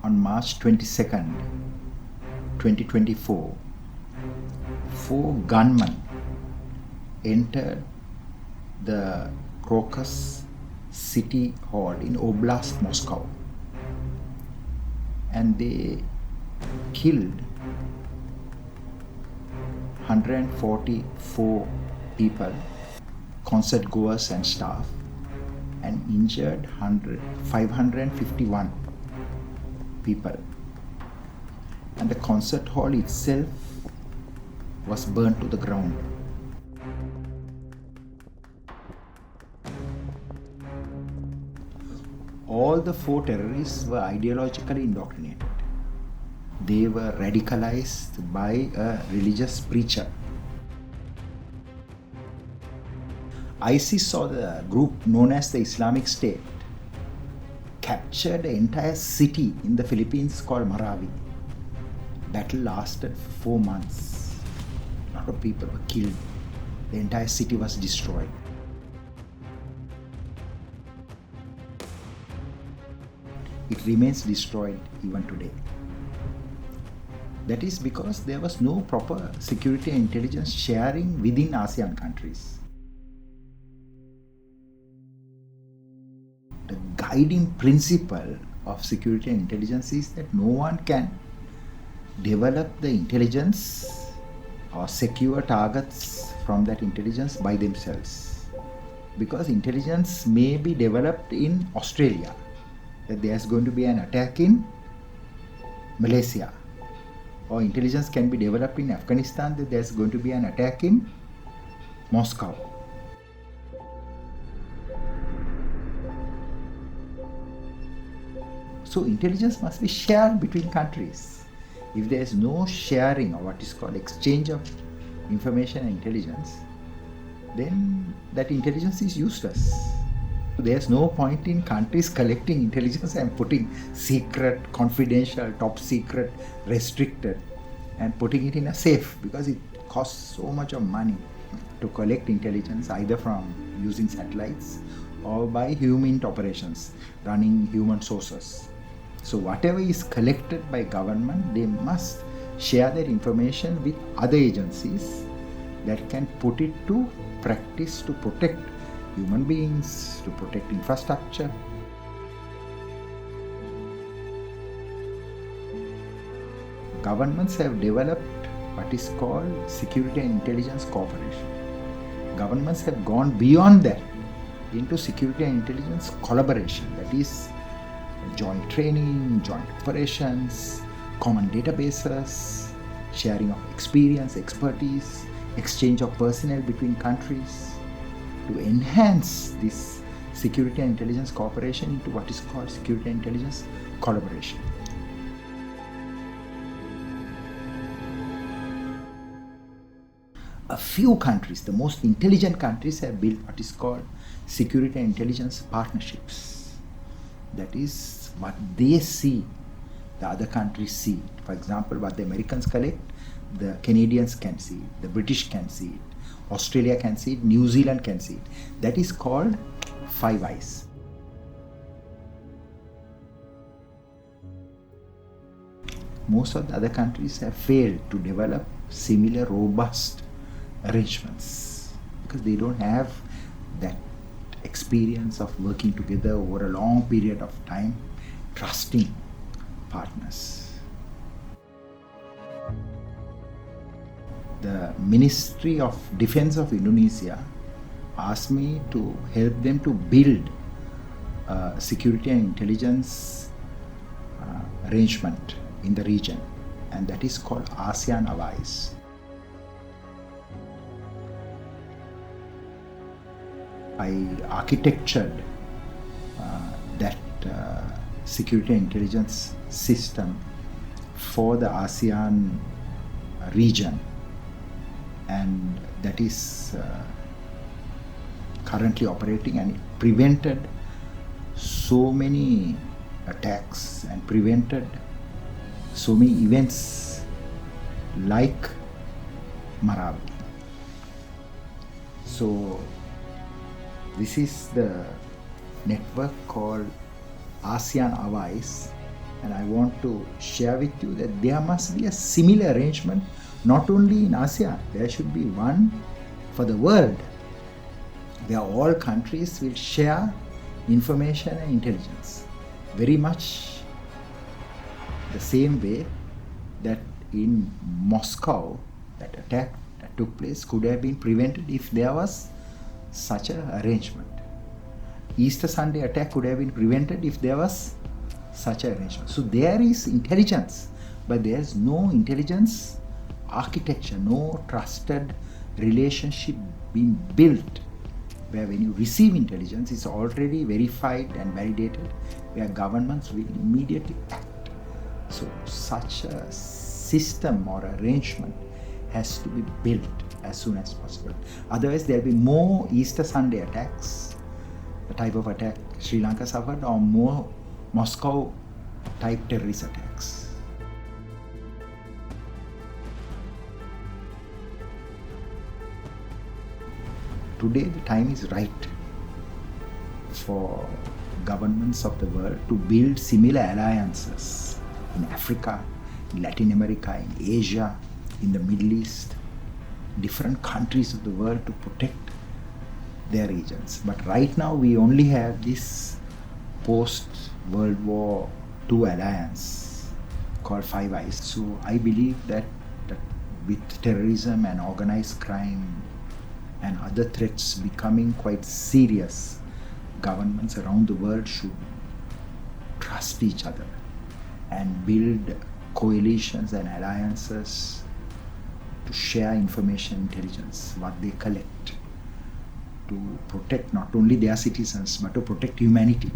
on March 22nd, 2024, 4 gunmen entered the Crocus City Hall in Oblast, Moscow, and they killed 144 people, concert goers and staff, and injured 551 people. And the concert hall itself was burnt to the ground. All the 4 terrorists were ideologically indoctrinated. They were radicalized by a religious preacher. ISIS, or the group known as the Islamic State, captured an entire city in the Philippines called Marawi. Battle lasted 4 months. A lot of people were killed. The entire city was destroyed. It remains destroyed even today. That is because there was no proper security and intelligence sharing within ASEAN countries. The guiding principle of security and intelligence is that no one can develop the intelligence or secure targets from that intelligence by themselves. Because intelligence may be developed in Australia, that there's going to be an attack in Malaysia, or intelligence can be developed in Afghanistan that there's going to be an attack in Moscow. So intelligence must be shared between countries. If there is no sharing, or what is called exchange of information and intelligence, then that intelligence is useless. There's no point in countries collecting intelligence and putting secret, confidential, top secret, restricted, and putting it in a safe, because it costs so much of money to collect intelligence, either from using satellites or by human operations, running human sources. So whatever is collected by government, they must share that information with other agencies that can put it to practice to protect human beings, to protect infrastructure. Governments have developed what is called security and intelligence cooperation. Governments have gone beyond that into security and intelligence collaboration, that is joint training, joint operations, common databases, sharing of experience, expertise, exchange of personnel between countries, to enhance this security and intelligence cooperation into what is called security and intelligence collaboration. A few countries, the most intelligent countries, have built what is called security and intelligence partnerships. That is what they see, the other countries see. For example, what the Americans collect, the Canadians can see it, the British can see it, Australia can see it, New Zealand can see it. That is called Five Eyes. Most of the other countries have failed to develop similar robust arrangements because they don't have that experience of working together over a long period of time, trusting partners. The Ministry of Defense of Indonesia asked me to help them to build a security and intelligence arrangement in the region, and that is called ASEAN Allies. I architectured that security and intelligence system for the ASEAN region, and that is currently operating, and it prevented so many attacks and prevented so many events like Marawi. So this is the network called ASEAN Allies, And I want to share with you that there must be a similar arrangement not only in ASEAN, there should be one for the world, where all countries will share information and intelligence. Very much the same way that in Moscow, that attack that took place could have been prevented if there was such an arrangement. Easter Sunday attack could have been prevented if there was such an arrangement. So there is intelligence, but there is no intelligence architecture, no trusted relationship being built, where when you receive intelligence, it's already verified and validated, where governments will immediately act. So such a system or arrangement has to be built as soon as possible. Otherwise, there will be more Easter Sunday attacks, the type of attack Sri Lanka suffered, or more Moscow type terrorist attacks. Today the time is right for governments of the world to build similar alliances in Africa, in Latin America, in Asia, in the Middle East, different countries of the world to protect their regions. But right now we only have this post-World War II alliance called Five Eyes. So I believe that with terrorism and organized crime and other threats becoming quite serious, governments around the world should trust each other and build coalitions and alliances to share information intelligence, what they collect, to protect not only their citizens but to protect humanity.